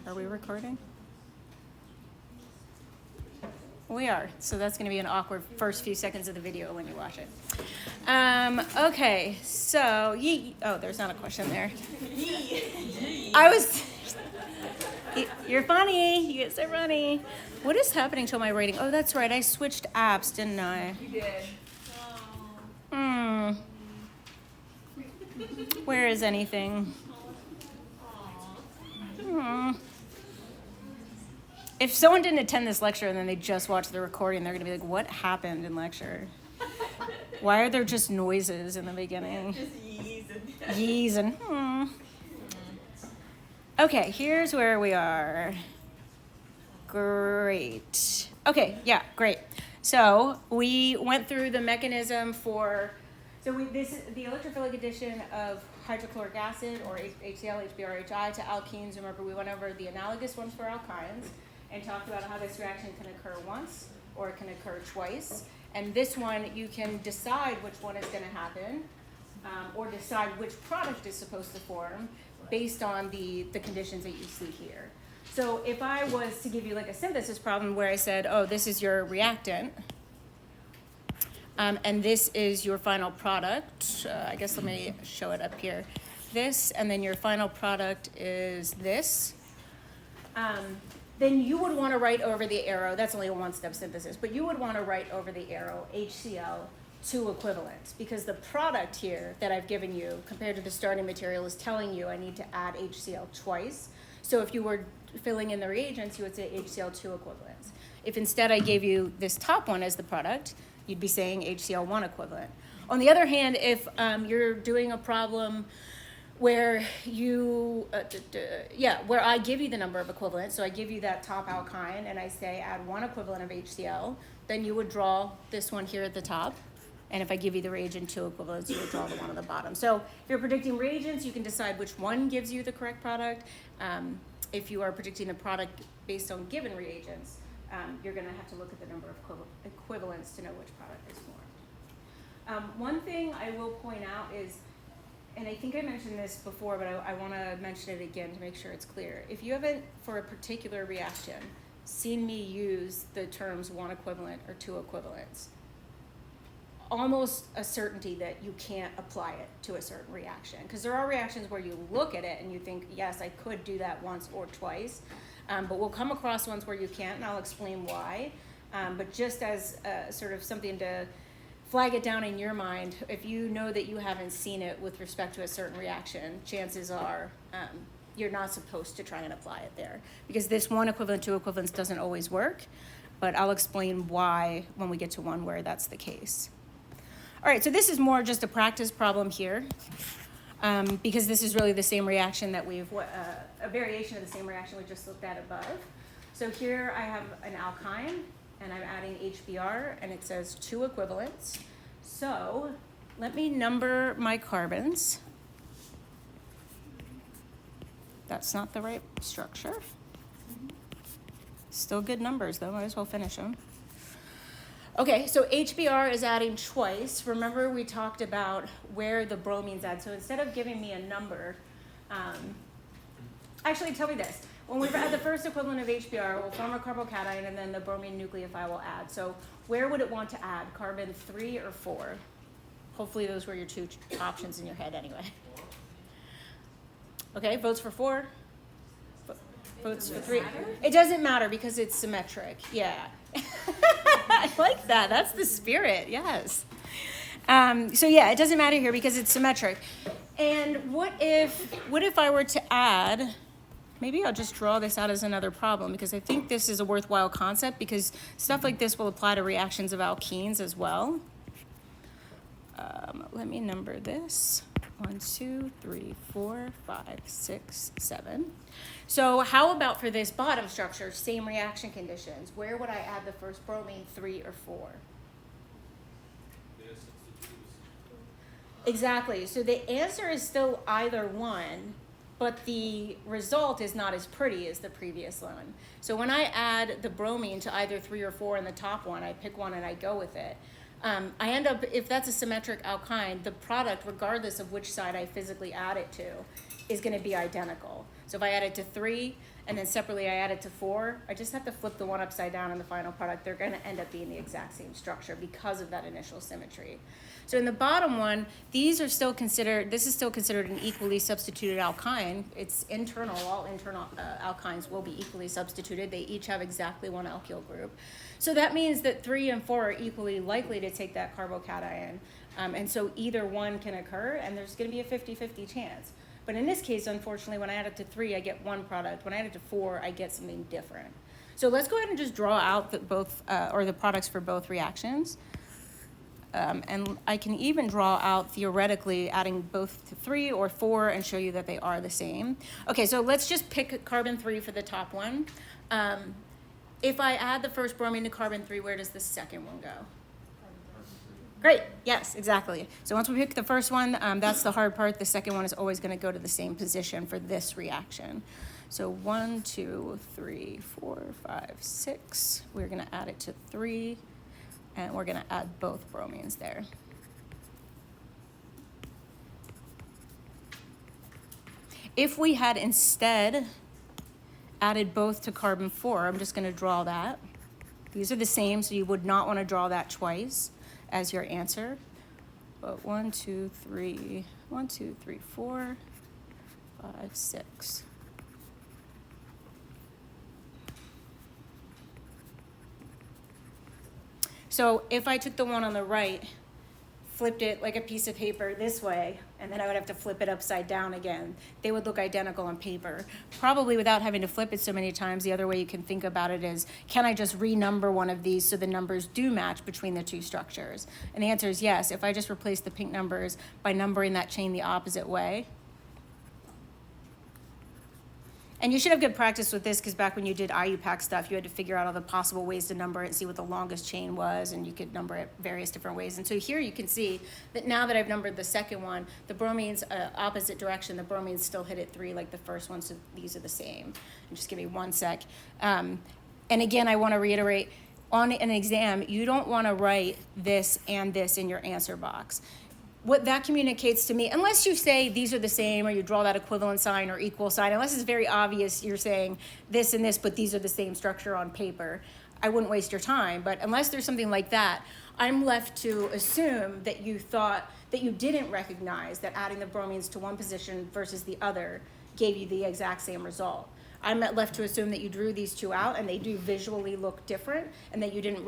Are we recording? We are. So that's going to be an awkward first few seconds of the video when you watch it. Okay, so oh, there's not a question there. You're funny. You get so funny. What is happening to my rating? Oh, that's right. I switched apps, didn't I? You did. Where is anything? If someone didn't attend this lecture and then they just watched the recording, they're going to be like, what happened in lecture? Why are there just noises in the beginning? Just Yees and Okay, here's where we are. Great. Okay, yeah, great. So we went through the mechanism for, the electrophilic addition of hydrochloric acid, or HCl, HBrHI, to alkenes. Remember, we went over the analogous ones for alkynes and talked about how this reaction can occur once or it can occur twice. And this one, you can decide which one is going to happen, or decide which product is supposed to form based on the conditions that you see here. So if I was to give you like a synthesis problem where I said, oh, this is your reactant, and this is your final product. I guess let me show it up here. This, and then your final product is this. Then you would want to write over the arrow, that's only a one-step synthesis, but you would want to write over the arrow HCl 2 equivalents, because the product here that I've given you compared to the starting material is telling you I need to add HCl twice. So if you were filling in the reagents, you would say HCl 2 equivalents. If instead I gave you this top one as the product, you'd be saying HCl 1 equivalent. On the other hand, if you're doing a problem where where I give you the number of equivalents, so I give you that top alkyne and I say add 1 equivalent of HCl, then you would draw this one here at the top. And if I give you the reagent 2 equivalents, you would draw the one on the bottom. So if you're predicting reagents, you can decide which one gives you the correct product. If you are predicting a product based on given reagents, you're going to have to look at the number of equivalents to know which product is formed. One thing I will point out is, and I think I mentioned this before, but I want to mention it again to make sure it's clear. If you haven't, for a particular reaction, seen me use the terms 1 equivalent or 2 equivalents, almost a certainty that you can't apply it to a certain reaction. Because there are reactions where you look at it and you think, yes, I could do that once or twice. But we'll come across ones where you can't, and I'll explain why. But just as sort of something to flag it down in your mind, if you know that you haven't seen it with respect to a certain reaction, chances are you're not supposed to try and apply it there. Because this 1 equivalent, 2 equivalents doesn't always work, but I'll explain why when we get to one where that's the case. All right, so this is more just a practice problem here, because this is really the same reaction that a variation of the same reaction we just looked at above. So here I have an alkyne, and I'm adding HBr, and it says 2 equivalents. So let me number my carbons. That's not the right structure. Still good numbers, though. Might as well finish them. Okay, so HBr is adding twice. Remember we talked about where the bromines add. So instead of giving me a number, actually tell me this. When we add the first equivalent of HBr, we'll form a carbocation and then the bromine nucleophile will add. So where would it want to add? Carbon 3 or 4? Hopefully those were your 2 options in your head anyway. Okay, votes for 4. Votes for 3. It doesn't matter because it's symmetric. Yeah. I like that. That's the spirit. Yes. So yeah, it doesn't matter here because it's symmetric. And what if I were to add, maybe I'll just draw this out as another problem because I think this is a worthwhile concept because stuff like this will apply to reactions of alkenes as well. Let me number this. 1, 2, 3, 4, 5, 6, 7. So how about for this bottom structure, same reaction conditions? Where would I add the first bromine, 3 or 4? Exactly. So the answer is still either one, but the result is not as pretty as the previous one. So when I add the bromine to either 3 or 4 in the top one, I pick one and I go with it. I end up, if that's a symmetric alkyne, the product, regardless of which side I physically add it to, is going to be identical. So if I add it to 3, and then separately I add it to 4, I just have to flip the one upside down in the final product. They're gonna end up being the exact same structure because of that initial symmetry. So in the bottom one, this is still considered an equally substituted alkyne. It's internal, all internal alkynes will be equally substituted. They each have exactly one alkyl group. So that means that 3 and 4 are equally likely to take that carbocation. And so either one can occur, and there's gonna be a 50-50 chance. But in this case, unfortunately, when I add it to 3, I get one product. When I add it to 4, I get something different. So let's go ahead and just draw out the products for both reactions. And I can even draw out, theoretically, adding both to 3 or 4 and show you that they are the same. Okay, so let's just pick carbon 3 for the top one. If I add the first bromine to carbon 3, where does the second one go? Great, yes, exactly. So once we pick the first one, that's the hard part. The second one is always going to go to the same position for this reaction. So 1, 2, 3, 4, 5, 6. We're going to add it to 3, and we're going to add both bromines there. If we had instead added both to carbon 4, I'm just going to draw that. These are the same, so you would not want to draw that twice as your answer. But 1, 2, 3, 4, 5, 6. So if I took the one on the right, flipped it like a piece of paper this way, and then I would have to flip it upside down again, they would look identical on paper. Probably without having to flip it so many times, the other way you can think about it is, can I just renumber one of these so the numbers do match between the two structures? And the answer is yes. If I just replace the pink numbers by numbering that chain the opposite way. And you should have good practice with this, because back when you did IUPAC stuff, you had to figure out all the possible ways to number it and see what the longest chain was, and you could number it various different ways. And so here you can see that now that I've numbered the second one, the bromines, opposite direction, the bromines still hit at 3 like the first one, so these are the same. And just give me one sec. And again, I want to reiterate, on an exam, you don't want to write this and this in your answer box. What that communicates to me, unless you say these are the same, or you draw that equivalent sign or equal sign, unless it's very obvious you're saying this and this, but these are the same structure on paper, I wouldn't waste your time. But unless there's something like that, I'm left to assume that you thought that you didn't recognize that adding the bromines to one position versus the other gave you the exact same result. I'm left to assume that you drew these two out and they do visually look different, and that you didn't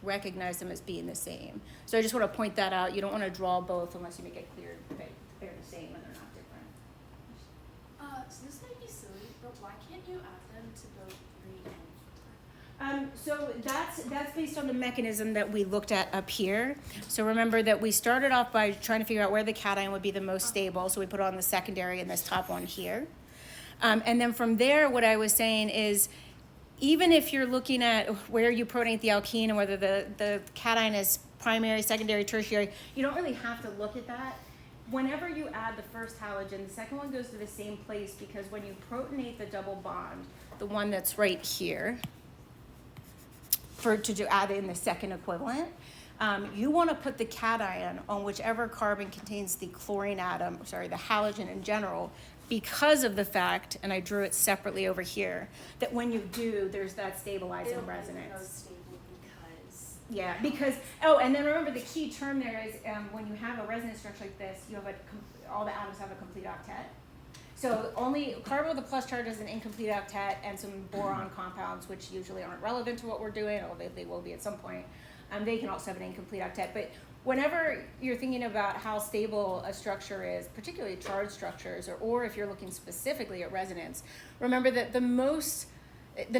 recognize them as being the same. So I just want to point that out. You don't want to draw both unless you make it clear that they're the same and they're not different. So this might be silly, but why can't you add them to both 3 and 4? So that's based on the mechanism that we looked at up here. So remember that we started off by trying to figure out where the cation would be the most stable. So we put it on the secondary in this top one here. And then from there, what I was saying is, even if you're looking at where you protonate the alkene and whether the cation is primary, secondary, tertiary, you don't really have to look at that. Whenever you add the first halogen, the second one goes to the same place, because when you protonate the double bond, the one that's right here, to add in the second equivalent, you want to put the cation on whichever carbon contains the chlorine atom, the halogen in general, because of the fact, and I drew it separately over here, that when you do, there's that stabilizing It'll resonance. be most stable because. Yeah, because, oh, and then remember the key term there is when you have a resonance structure like this, you have all the atoms have a complete octet. So only carbon with a plus charge is an incomplete octet, and some boron compounds, which usually aren't relevant to what we're doing, although they will be at some point. They can also have an incomplete octet. But whenever you're thinking about how stable a structure is, particularly charged structures, or if you're looking specifically at resonance, remember that the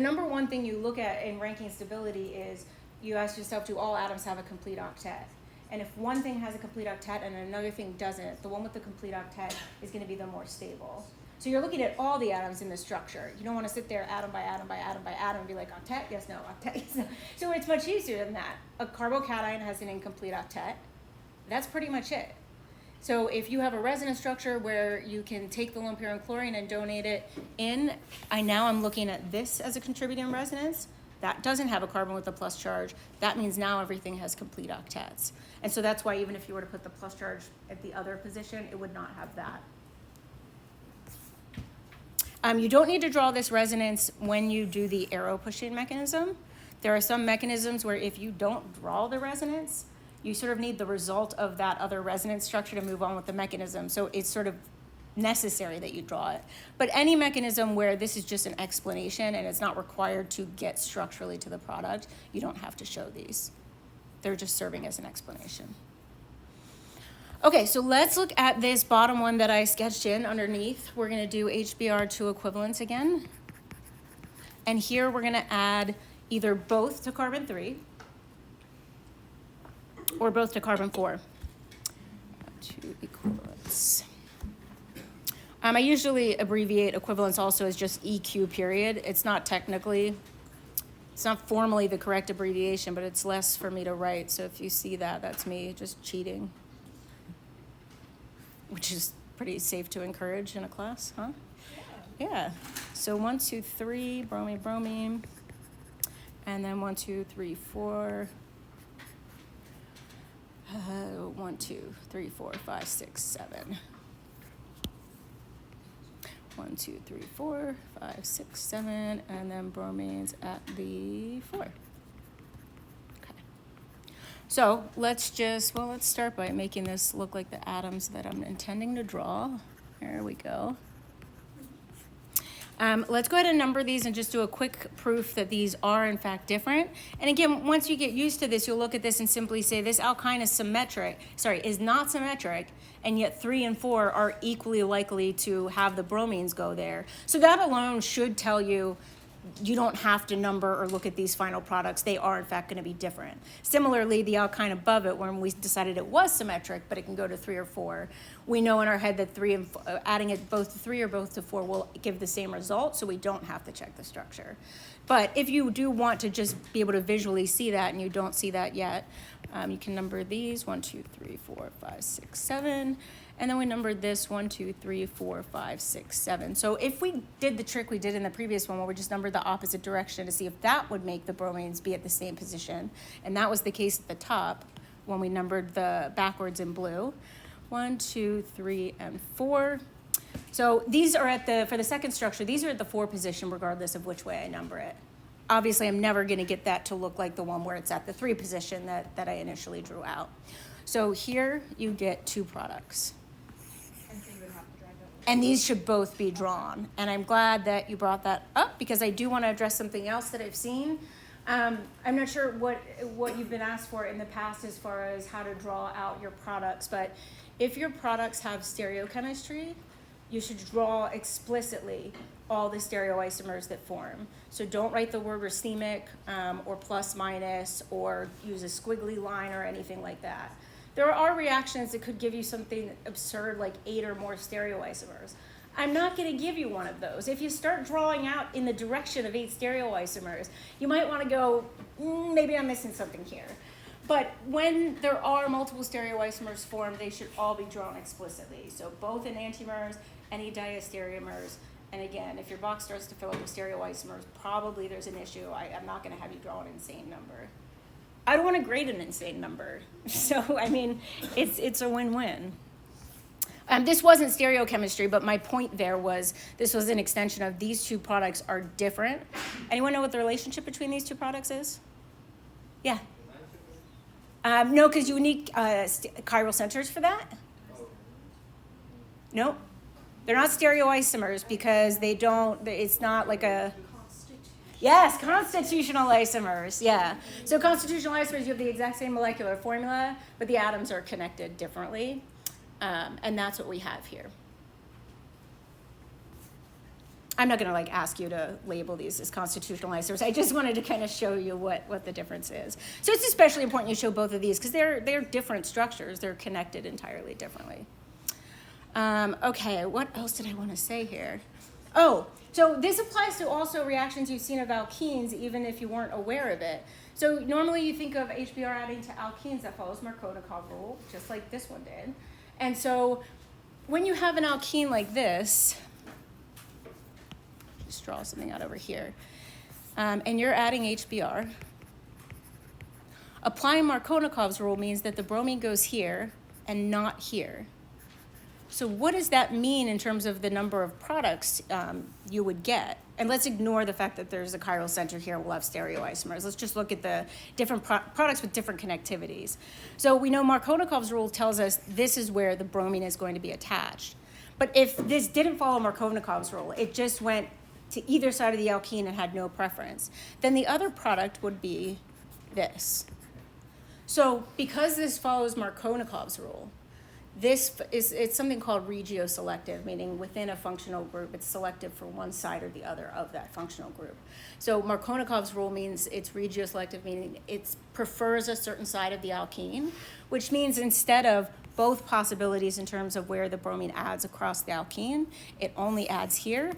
number one thing you look at in ranking stability is you ask yourself, do all atoms have a complete octet? And if one thing has a complete octet and another thing doesn't, the one with the complete octet is going to be the more stable. So you're looking at all the atoms in the structure. You don't want to sit there atom by atom by atom by atom and be like, octet, yes, no, octet, yes, no. So it's much easier than that. A carbocation has an incomplete octet. That's pretty much it. So if you have a resonance structure where you can take the lone pair and chlorine and donate it in, I'm looking at this as a contributing resonance. That doesn't have a carbon with a plus charge. That means now everything has complete octets. And so that's why even if you were to put the plus charge at the other position, it would not have that. You don't need to draw this resonance when you do the arrow pushing mechanism. There are some mechanisms where if you don't draw the resonance, you sort of need the result of that other resonance structure to move on with the mechanism. So it's sort of necessary that you draw it. But any mechanism where this is just an explanation and it's not required to get structurally to the product, you don't have to show these. They're just serving as an explanation. Okay, so let's look at this bottom one that I sketched in underneath. We're gonna do HBr2 equivalents again. And here we're gonna add either both to carbon 3 or both to carbon 4. 2 equivalents. I usually abbreviate equivalence also as just EQ period. It's not formally the correct abbreviation, but it's less for me to write. So if you see that, that's me just cheating, which is pretty safe to encourage in a class, huh? Yeah. So 1, 2, 3, bromine, bromine. And then 1, 2, 3, 4. 1, 2, 3, 4, 5, 6, 7. 1, 2, 3, 4, 5, 6, 7, and then bromine's at the 4. Okay. So let's start by making this look like the atoms that I'm intending to draw. There we go. Let's go ahead and number these and just do a quick proof that these are in fact different. And again, once you get used to this, you'll look at this and simply say this alkyne is not symmetric, and yet 3 and 4 are equally likely to have the bromines go there. So that alone should tell you you don't have to number or look at these final products. They are in fact going to be different. Similarly, the alkyne above it, when we decided it was symmetric, but it can go to 3 or 4, we know in our head that adding it both to 3 or both to 4 will give the same result, so we don't have to check the structure. But if you do want to just be able to visually see that and you don't see that yet, you can number these 1, 2, 3, 4, 5, 6, 7. And then we numbered this 1, 2, 3, 4, 5, 6, 7. So if we did the trick we did in the previous one where we just numbered the opposite direction to see if that would make the bromines be at the same position, and that was the case at the top when we numbered the backwards in blue. 1, 2, 3, and 4. So these are for the second structure, these are at the 4 position regardless of which way I number it. Obviously, I'm never going to get that to look like the one where it's at the 3 position that I initially drew out. So here you get 2 products. And these should both be drawn. And I'm glad that you brought that up because I do want to address something else that I've seen. I'm not sure what you've been asked for in the past as far as how to draw out your products, but if your products have stereochemistry, you should draw explicitly all the stereoisomers that form. So don't write the word racemic or plus minus or use a squiggly line or anything like that. There are reactions that could give you something absurd like 8 or more stereoisomers. I'm not going to give you one of those. If you start drawing out in the direction of 8 stereoisomers, you might want to go, maybe I'm missing something here. But when there are multiple stereoisomers formed, they should all be drawn explicitly. So both enantiomers, any diastereomers, and again, if your box starts to fill up with stereoisomers, probably there's an issue. I'm not going to have you draw an insane number. I don't want to grade an insane number. So, I mean, it's a win-win. This wasn't stereochemistry, but my point there was this was an extension of these 2 products are different. Anyone know what the relationship between these 2 products is? Yeah. No, because you need chiral centers for that. Nope. They're not stereoisomers because it's not like a... Yes, constitutional isomers, yeah. So constitutional isomers, you have the exact same molecular formula, but the atoms are connected differently. And that's what we have here. I'm not going to ask you to label these as constitutional isomers. I just wanted to kind of show you what the difference is. So it's especially important you show both of these because they're different structures. They're connected entirely differently. Okay, what else did I want to say here? Oh, so this applies to also reactions you've seen of alkenes, even if you weren't aware of it. So normally you think of HBr adding to alkenes, that follows Markovnikov rule, just like this one did. And so when you have an alkene like this, just draw something out over here, and you're adding HBr, applying Markovnikov's rule means that the bromine goes here and not here. So what does that mean in terms of the number of products you would get? And let's ignore the fact that there's a chiral center here, we'll have stereoisomers. Let's just look at the different products with different connectivities. So we know Markovnikov's rule tells us this is where the bromine is going to be attached. But if this didn't follow Markovnikov's rule, it just went to either side of the alkene and had no preference, then the other product would be this. So because this follows Markovnikov's rule, it's something called regioselective, meaning within a functional group, it's selective for one side or the other of that functional group. So Markovnikov's rule means it's regioselective, meaning it prefers a certain side of the alkene, which means instead of both possibilities in terms of where the bromine adds across the alkene, it only adds here,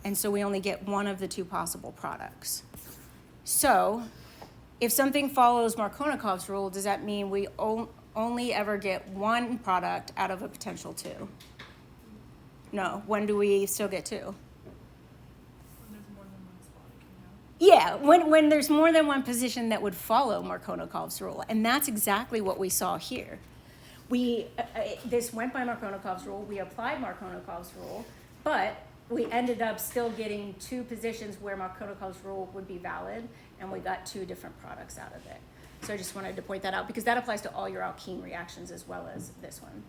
and so we only get one of the two possible products. So if something follows Markovnikov's rule, does that mean we only ever get one product out of a potential two? No. When do we still get two? When there's more than one spot it can have. Yeah, when there's more than one position that would follow Markovnikov's rule. And that's exactly what we saw here. This went by Markovnikov's rule, we applied Markovnikov's rule, but we ended up still getting two positions where Markovnikov's rule would be valid, and we got two different products out of it. So I just wanted to point that out because that applies to all your alkene reactions as well as this one.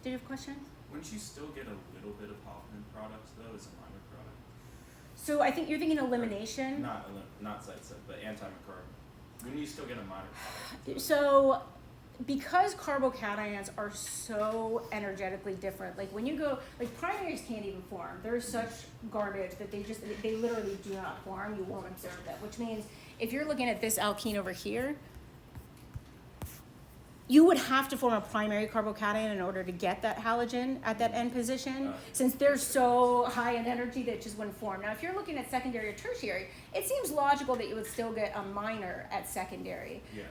Did you have a question? Wouldn't you still get a little bit of Hoffman products though as a minor product? So I think you're thinking elimination. Not side-step, but antimacaron. Wouldn't you still get a minor product? So because carbocations are so energetically different, like when you go, like primaries can't even form. They're such garbage that they literally do not form. You won't observe them, which means if you're looking at this alkene over here, you would have to form a primary carbocation in order to get that halogen at that end position, since they're so high in energy that it just wouldn't form. Now, if you're looking at secondary or tertiary, it seems logical that you would still get a minor at secondary. Yeah.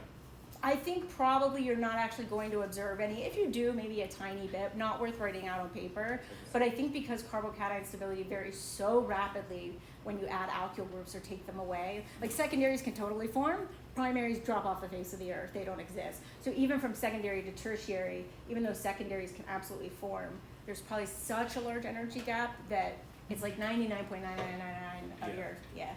I think probably you're not actually going to observe any. If you do, maybe a tiny bit, not worth writing out on paper. But I think because carbocation stability varies so rapidly when you add alkyl groups or take them away, like secondaries can totally form, primaries drop off the face of the earth, they don't exist. So even from secondary to tertiary, even though secondaries can absolutely form, there's probably such a large energy gap that it's like 99.9999 of your, yeah.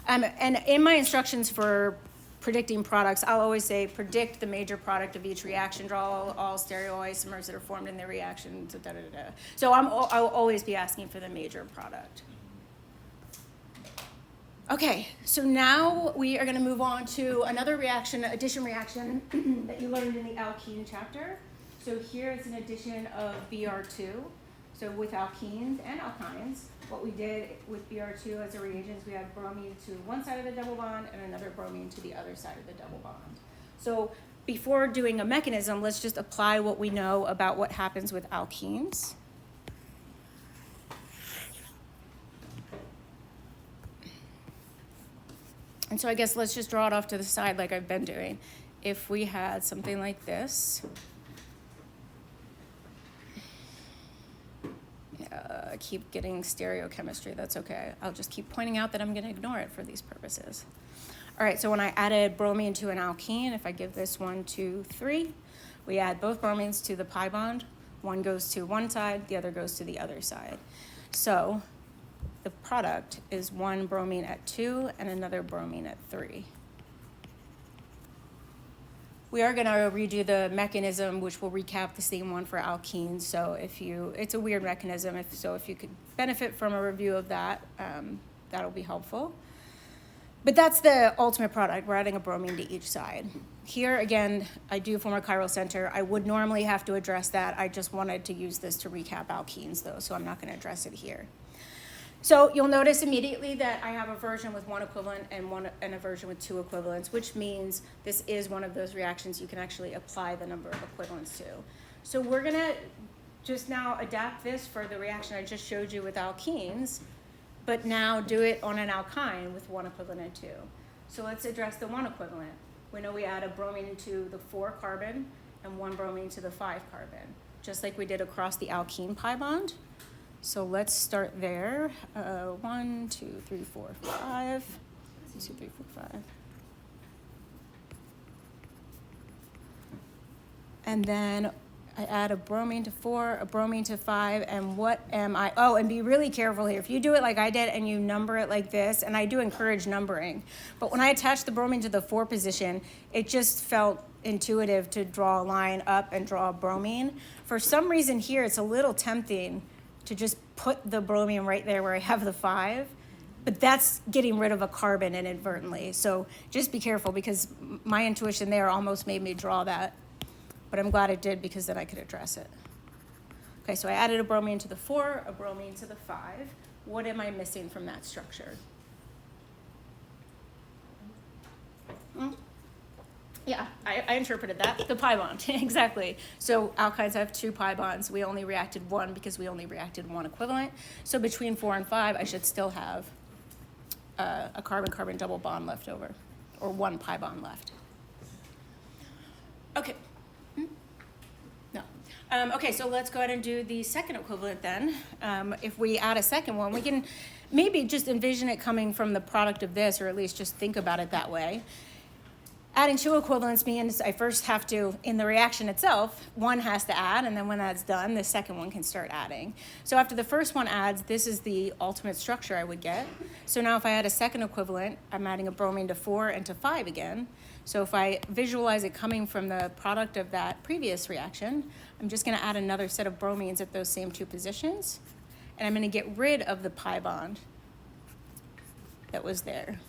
And in my instructions for predicting products, I'll always say predict the major product of each reaction, draw all stereoisomers that are formed in the reaction, da, da, da, da. So I'll always be asking for the major product. Okay, so now we are going to move on to another reaction, addition reaction that you learned in the alkene chapter. So here is an addition of Br2. So with alkenes and alkynes, what we did with Br2 as a reagent is we had bromine to one side of the double bond and another bromine to the other side of the double bond. So before doing a mechanism, let's just apply what we know about what happens with alkenes. And so I guess let's just draw it off to the side like I've been doing. If we had something like this, I keep getting stereochemistry, that's okay. I'll just keep pointing out that I'm gonna ignore it for these purposes. All right, so when I added bromine to an alkene, if I give this 1, 2, 3, we add both bromines to the pi bond. One goes to one side, the other goes to the other side. So the product is one bromine at 2 and another bromine at 3. We are going to redo the mechanism, which will recap the same one for alkenes. So it's a weird mechanism. If you could benefit from a review of that, that'll be helpful. But that's the ultimate product. We're adding a bromine to each side. Here, again, I do form a chiral center. I would normally have to address that. I just wanted to use this to recap alkenes, though, so I'm not going to address it here. So you'll notice immediately that I have a version with one equivalent and a version with two equivalents, which means this is one of those reactions you can actually apply the number of equivalents to. So we're going to just now adapt this for the reaction I just showed you with alkenes, but now do it on an alkyne with one equivalent and two. So let's address the one equivalent. We know we add a bromine to the 4 carbon and one bromine to the 5 carbon, just like we did across the alkene pi bond. So let's start there. 1, 2, 3, 4, 5. 2, 3, 4, 5. And then I add a bromine to 4, a bromine to 5, and what am I? Oh, and be really careful here. If you do it like I did and you number it like this, and I do encourage numbering, but when I attached the bromine to the 4 position, it just felt intuitive to draw a line up and draw a bromine. For some reason here, it's a little tempting to just put the bromine right there where I have the 5, but that's getting rid of a carbon inadvertently. So just be careful, because my intuition there almost made me draw that. But I'm glad it did, because then I could address it. Okay, so I added a bromine to the 4, a bromine to the 5. What am I missing from that structure? Yeah, I interpreted that. The pi bond, exactly. So alkynes have 2 pi bonds. We only reacted 1 because we only reacted 1 equivalent. So between 4 and 5, I should still have a carbon-carbon double bond left over, or 1 pi bond left. Okay. No. Okay, so let's go ahead and do the second equivalent then. If we add a second one, we can maybe just envision it coming from the product of this, or at least just think about it that way. Adding 2 equivalents means I first have to, in the reaction itself, one has to add, and then when that's done, the second one can start adding. So after the first one adds, this is the ultimate structure I would get. So now if I add a second equivalent, I'm adding a bromine to 4 and to 5 again. So if I visualize it coming from the product of that previous reaction, I'm just going to add another set of bromines at those same 2 positions, and I'm going to get rid of the pi bond that was there.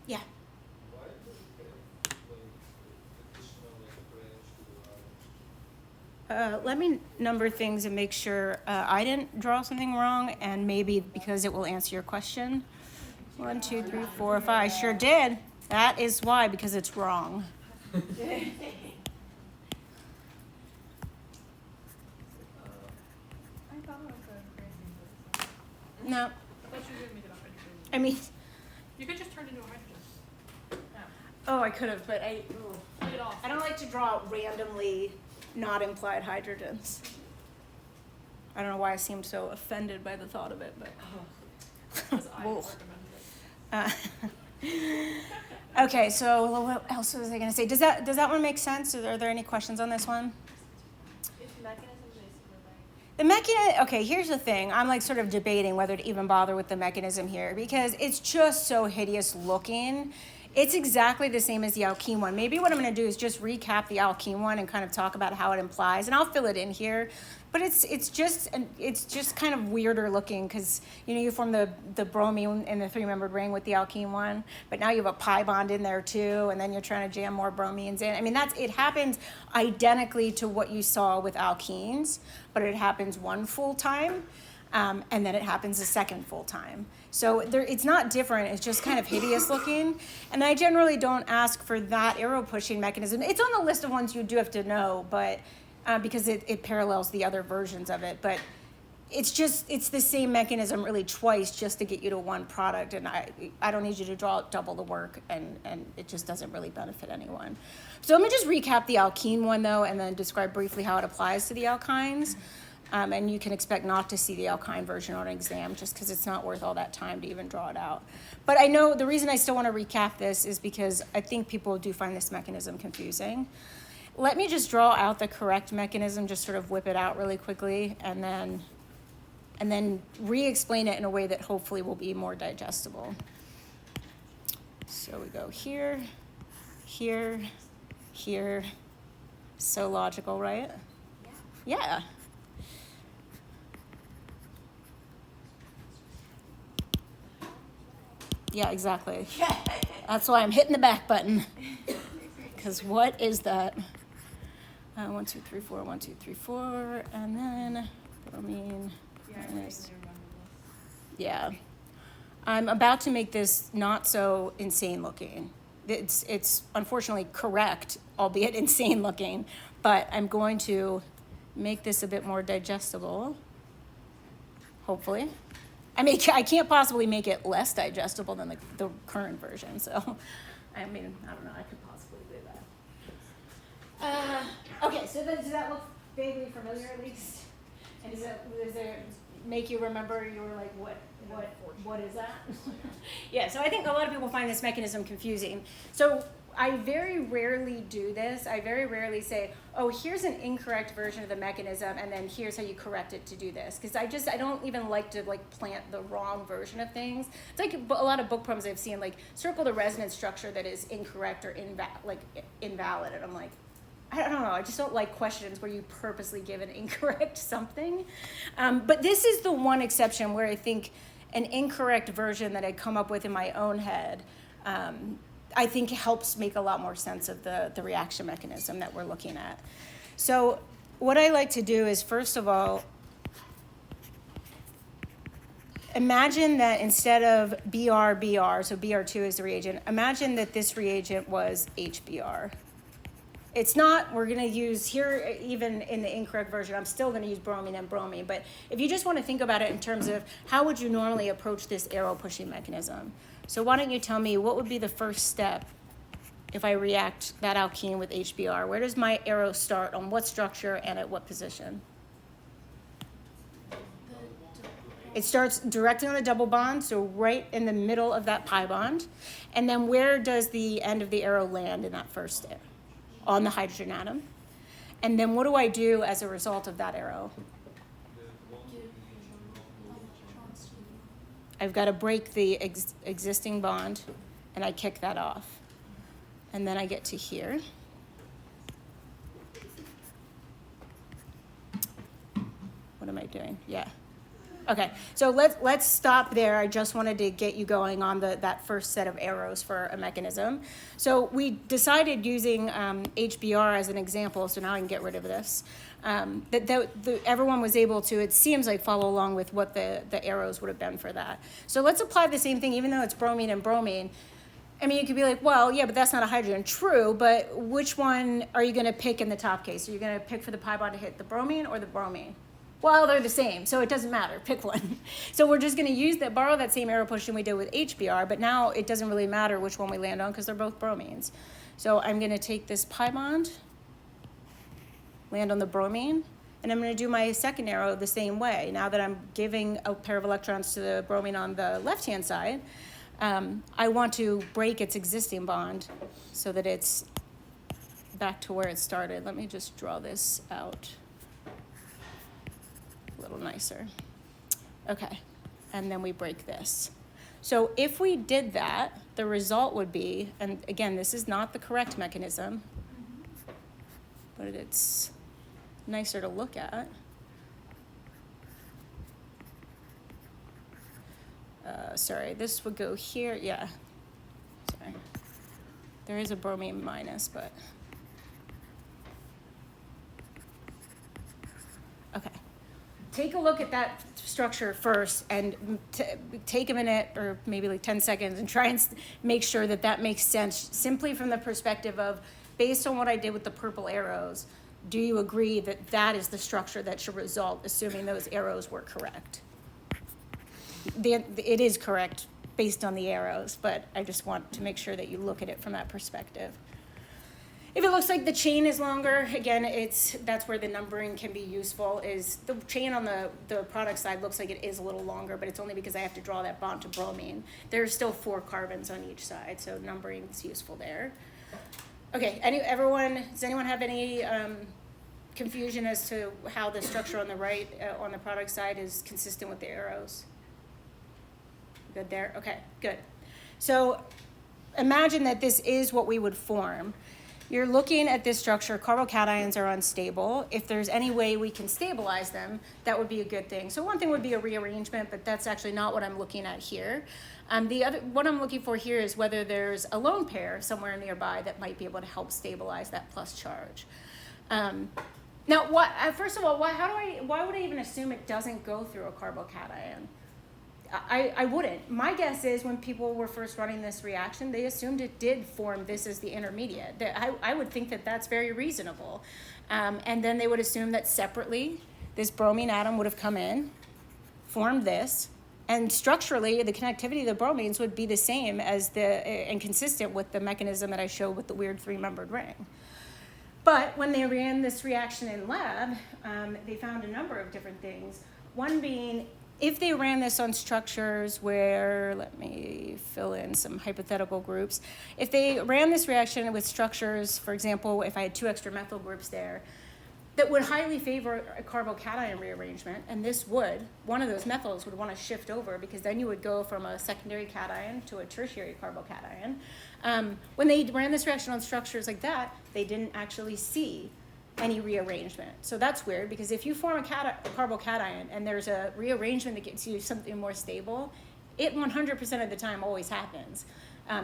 Yeah. Why does it get like additional like branch to the Let me number things and make sure I didn't draw something wrong, and maybe because it will answer your question. 1, 2, 3, 4, 5. I sure did. That is why, because it's wrong. I thought it was a crazy. No, I thought you were gonna make it a hydrogen. I mean, You could just turn it into a hydrogen. oh, I could have, but Play it off. I don't like to draw randomly not implied hydrogens. I don't know why I seemed so offended by the thought of it, but. Because I Whoa. recommended it. Okay, so what else was I going to say? Does that one make sense? Are there any questions on this one? It's mechanism basically like. The mechanism, okay, here's the thing. I'm like sort of debating whether to even bother with the mechanism here, because it's just so hideous looking. It's exactly the same as the alkene one. Maybe what I'm going to do is just recap the alkene one and kind of talk about how it implies, and I'll fill it in here. But it's just kind of weirder looking, because you form the bromine in the 3-membered ring with the alkene one, but now you have a pi bond in there too, and then you're trying to jam more bromines in. I mean, it happens identically to what you saw with alkenes, but it happens one full time, and then it happens a second full time. So it's not different. It's just kind of hideous looking, and I generally don't ask for that arrow pushing mechanism. It's on the list of ones you do have to know, but. Because it parallels the other versions of it, but it's the same mechanism really twice just to get you to one product, and I don't need you to draw double the work, and it just doesn't really benefit anyone. So let me just recap the alkene one though, and then describe briefly how it applies to the alkynes, and you can expect not to see the alkyne version on an exam, just because it's not worth all that time to even draw it out. But I know the reason I still want to recap this is because I think people do find this mechanism confusing. Let me just draw out the correct mechanism, just sort of whip it out really quickly, and then re-explain it in a way that hopefully will be more digestible. So we go here, here, here. So logical, right? Yeah. Yeah, exactly. That's why I'm hitting the back button. Because what is that? 1, 2, 3, 4, 1, 2, 3, 4, and then bromine. Yeah. I'm about to make this not so insane looking. It's unfortunately correct, albeit insane looking, but I'm going to make this a bit more digestible, hopefully. I mean, I can't possibly make it less digestible than the current version, so, I mean, I don't know, I could possibly do that. Okay, so does that look vaguely familiar at least? And does it make you remember you were like, what What is that? Yeah, so I think a lot of people find this mechanism confusing. So I very rarely do this. I very rarely say, oh, here's an incorrect version of the mechanism, and then here's how you correct it to do this. Because I don't even like to like plant the wrong version of things. It's like a lot of book problems I've seen, like circle the resonance structure that is incorrect or invalid. And I'm like, I don't know, I just don't like questions where you purposely give an incorrect something. But this is the one exception where I think an incorrect version that I come up with in my own head, I think helps make a lot more sense of the reaction mechanism that we're looking at. So what I like to do is, first of all, imagine that instead of BR, so BR2 is the reagent, imagine that this reagent was HBr. It's not, we're going to use here, even in the incorrect version, I'm still going to use bromine and bromine. But if you just want to think about it in terms of how would you normally approach this arrow pushing mechanism? So why don't you tell me what would be the first step if I react that alkene with HBr? Where does my arrow start, on what structure, and at what position? It starts directly on the double bond, so right in the middle of that pi bond. And then where does the end of the arrow land in that first step? On the hydrogen atom. And then what do I do as a result of that arrow? I've got to break the existing bond, and I kick that off. And then I get to here. What am I doing? Yeah. Okay, so let's stop there. I just wanted to get you going on that first set of arrows for a mechanism. So we decided using HBr as an example, so now I can get rid of this. Everyone was able to, it seems like, follow along with what the arrows would have been for that. So let's apply the same thing, even though it's bromine and bromine. I mean, you could be like, well, yeah, but that's not a hydrogen. True, but which one are you going to pick in the top case? Are you going to pick for the pi bond to hit the bromine or the bromine? Well, they're the same, so it doesn't matter. Pick one. So we're just going to borrow that same arrow pushing we did with HBr, but now it doesn't really matter which one we land on because they're both bromines. So I'm going to take this pi bond, land on the bromine, and I'm going to do my second arrow the same way. Now that I'm giving a pair of electrons to the bromine on the left-hand side, I want to break its existing bond so that it's back to where it started. Let me just draw this out a little nicer. Okay, and then we break this. So if we did that, the result would be, and again, this is not the correct mechanism, but it's nicer to look at. Sorry, this would go here, yeah. Sorry. There is a bromine minus, but. Okay. Take a look at that structure first and take a minute or maybe like 10 seconds and try and make sure that that makes sense simply from the perspective of, based on what I did with the purple arrows, do you agree that that is the structure that should result, assuming those arrows were correct? It is correct based on the arrows, but I just want to make sure that you look at it from that perspective. If it looks like the chain is longer, again, that's where the numbering can be useful. Is the chain on the product side looks like it is a little longer, but it's only because I have to draw that bond to bromine. There's still 4 carbons on each side, so numbering is useful there. Okay, does anyone have any confusion as to how the structure on the right, on the product side, is consistent with the arrows? Good there? Okay, good. So imagine that this is what we would form. You're looking at this structure, carbocations are unstable. If there's any way we can stabilize them, that would be a good thing. So one thing would be a rearrangement, but that's actually not what I'm looking at here. What I'm looking for here is whether there's a lone pair somewhere nearby that might be able to help stabilize that plus charge. Now, first of all, why would I even assume it doesn't go through a carbocation? I wouldn't. My guess is when people were first running this reaction, they assumed it did form this as the intermediate. I would think that that's very reasonable. And then they would assume that separately, this bromine atom would have come in, formed this, and structurally, the connectivity of the bromines would be the same as and consistent with the mechanism that I showed with the weird 3-membered ring. But when they ran this reaction in lab, they found a number of different things. One being, if they ran this on structures where, let me fill in some hypothetical groups. If they ran this reaction with structures, for example, if I had 2 extra methyl groups there, that would highly favor a carbocation rearrangement, and this would, one of those methyls would want to shift over, because then you would go from a secondary cation to a tertiary carbocation. When they ran this reaction on structures like that, they didn't actually see any rearrangement. So that's weird, because if you form a carbocation and there's a rearrangement that gets you something more stable, it 100% of the time always happens.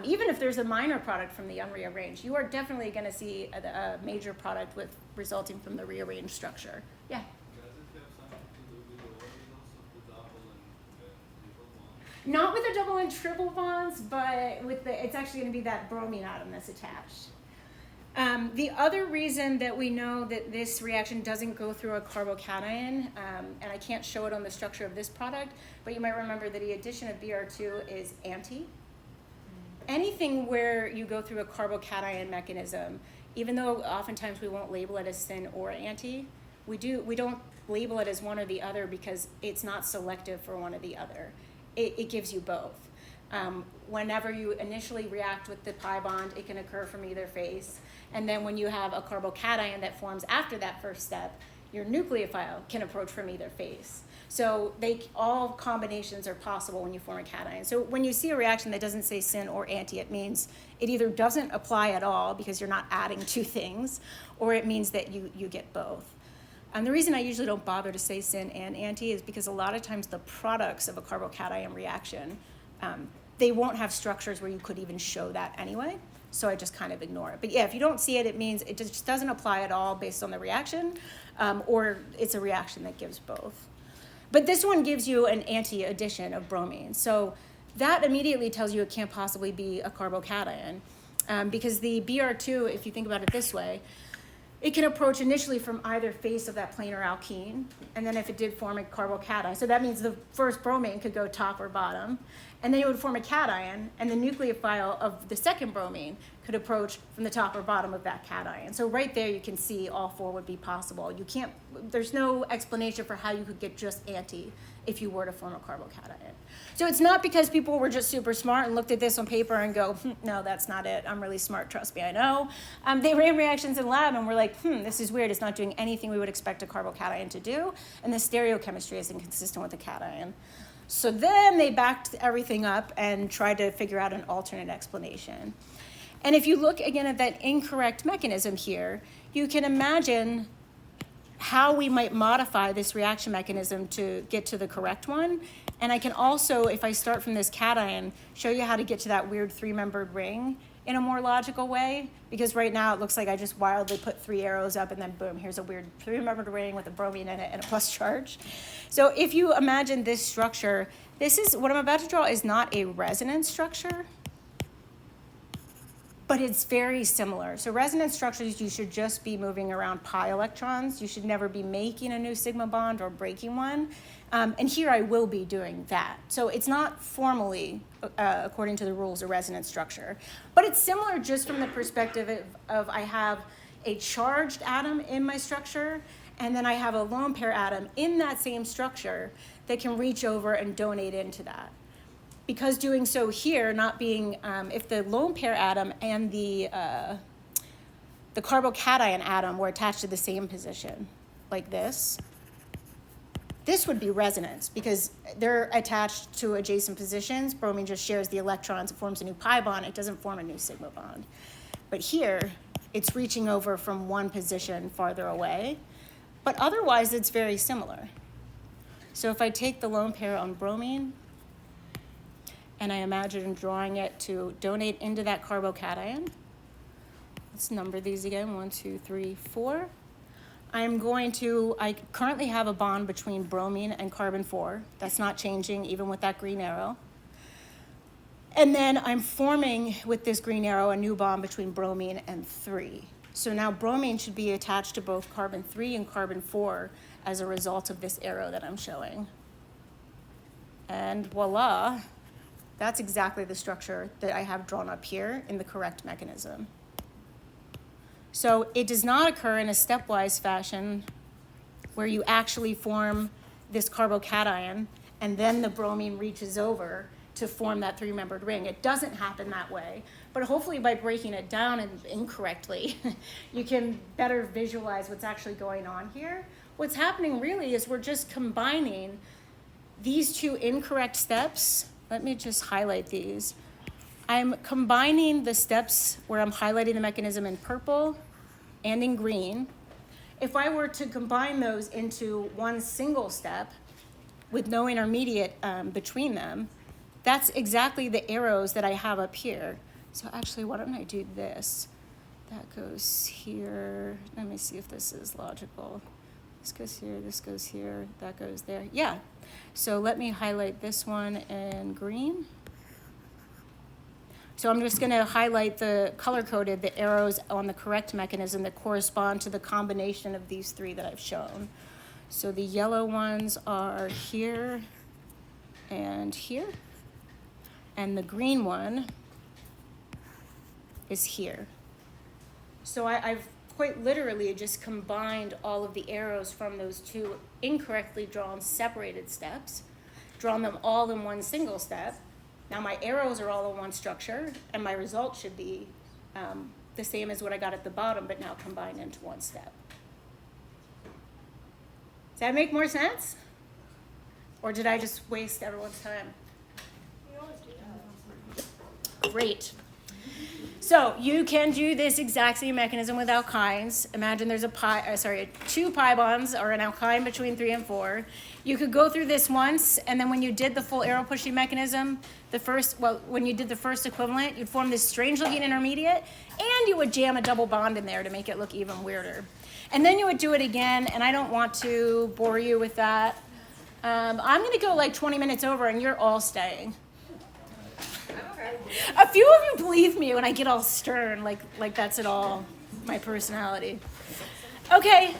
Even if there's a minor product from the unrearranged, you are definitely going to see a major product with resulting from the rearranged structure. Yeah? Does it have something to do with the orbitals of the double and triple bonds? Not with the double and triple bonds, but with it's actually going to be that bromine atom that's attached. The other reason that we know that this reaction doesn't go through a carbocation, and I can't show it on the structure of this product, but you might remember that the addition of Br2 is anti. Anything where you go through a carbocation mechanism, even though oftentimes we won't label it as syn or anti, we don't label it as one or the other because it's not selective for one or the other. It gives you both. Whenever you initially react with the pi bond, it can occur from either face. And then when you have a carbocation that forms after that first step, your nucleophile can approach from either face. So all combinations are possible when you form a cation. So when you see a reaction that doesn't say syn or anti, it means it either doesn't apply at all because you're not adding 2 things, or it means that you get both. And the reason I usually don't bother to say syn and anti is because a lot of times the products of a carbocation reaction, they won't have structures where you could even show that anyway. So I just kind of ignore it. But yeah, if you don't see it, it means it just doesn't apply at all based on the reaction, or it's a reaction that gives both. But this one gives you an anti-addition of bromine. So that immediately tells you it can't possibly be a carbocation, because the Br2, if you think about it this way, it can approach initially from either face of that planar alkene, and then if it did form a carbocation, so that means the first bromine could go top or bottom, and then it would form a cation, and the nucleophile of the second bromine could approach from the top or bottom of that cation. So right there you can see all 4 would be possible. There's no explanation for how you could get just anti if you were to form a carbocation. So it's not because people were just super smart and looked at this on paper and go, no, that's not it. I'm really smart, trust me, I know. They ran reactions in lab and were like, this is weird. It's not doing anything we would expect a carbocation to do, and the stereochemistry is inconsistent with the cation. So then they backed everything up and tried to figure out an alternate explanation. And if you look again at that incorrect mechanism here, you can imagine how we might modify this reaction mechanism to get to the correct one. And I can also, if I start from this cation, show you how to get to that weird 3-membered ring in a more logical way, because right now it looks like I just wildly put 3 arrows up and then boom, here's a weird 3-membered ring with a bromine in it and a plus charge. So if you imagine this structure, what I'm about to draw is not a resonance structure, but it's very similar. So resonance structures, you should just be moving around pi electrons. You should never be making a new sigma bond or breaking one. And here I will be doing that. So it's not formally, according to the rules, a resonance structure. But it's similar just from the perspective of I have a charged atom in my structure, and then I have a lone pair atom in that same structure that can reach over and donate into that. Because doing so here, not being, if the lone pair atom and the carbocation atom were attached to the same position, like this would be resonance because they're attached to adjacent positions. Bromine just shares the electrons, it forms a new pi bond, it doesn't form a new sigma bond. But here, it's reaching over from one position farther away, but otherwise it's very similar. So if I take the lone pair on bromine, and I imagine drawing it to donate into that carbocation. Let's number these again, 1, 2, 3, 4. I currently have a bond between bromine and carbon 4. That's not changing even with that green arrow. And then I'm forming with this green arrow a new bond between bromine and 3. So now bromine should be attached to both carbon 3 and carbon 4 as a result of this arrow that I'm showing. And voila. That's exactly the structure that I have drawn up here in the correct mechanism. So it does not occur in a stepwise fashion where you actually form this carbocation and then the bromine reaches over to form that three-membered ring. It doesn't happen that way, but hopefully by breaking it down incorrectly, you can better visualize what's actually going on here. What's happening really is we're just combining these two incorrect steps. Let me just highlight these. I'm combining the steps where I'm highlighting the mechanism in purple and in green. If I were to combine those into one single step with no intermediate between them, that's exactly the arrows that I have up here. So actually, why don't I do this? That goes here. Let me see if this is logical. This goes here, this goes here, that goes there. Yeah. So let me highlight this one in green. So I'm just gonna highlight the color-coded, the arrows on the correct mechanism that correspond to the combination of these three that I've shown. So the yellow ones are here and here. And the green one is here. So I've quite literally just combined all of the arrows from those two incorrectly drawn separated steps, drawn them all in one single step. Now my arrows are all in one structure, and my result should be the same as what I got at the bottom, but now combined into one step. Does that make more sense? Or did I just waste everyone's time? You always do that. Great. So you can do this exact same mechanism with alkynes. Imagine there's two pi bonds or an alkyne between 3 and 4. You could go through this once, and then when you did the full arrow pushing mechanism, when you did the first equivalent, you'd form this strange looking intermediate, and you would jam a double bond in there to make it look even weirder. And then you would do it again, and I don't want to bore you with that. I'm gonna go like 20 minutes over, and you're all staying. A few of you believe me when I get all stern, like that's at all my personality. Okay,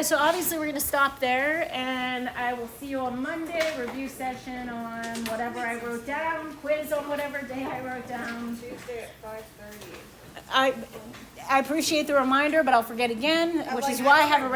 so obviously we're gonna stop there, and I will see you on Monday, review session on whatever I wrote down, quiz on whatever day I wrote down. Tuesday at 5:30. I appreciate the reminder, but I'll forget again, which is why I have a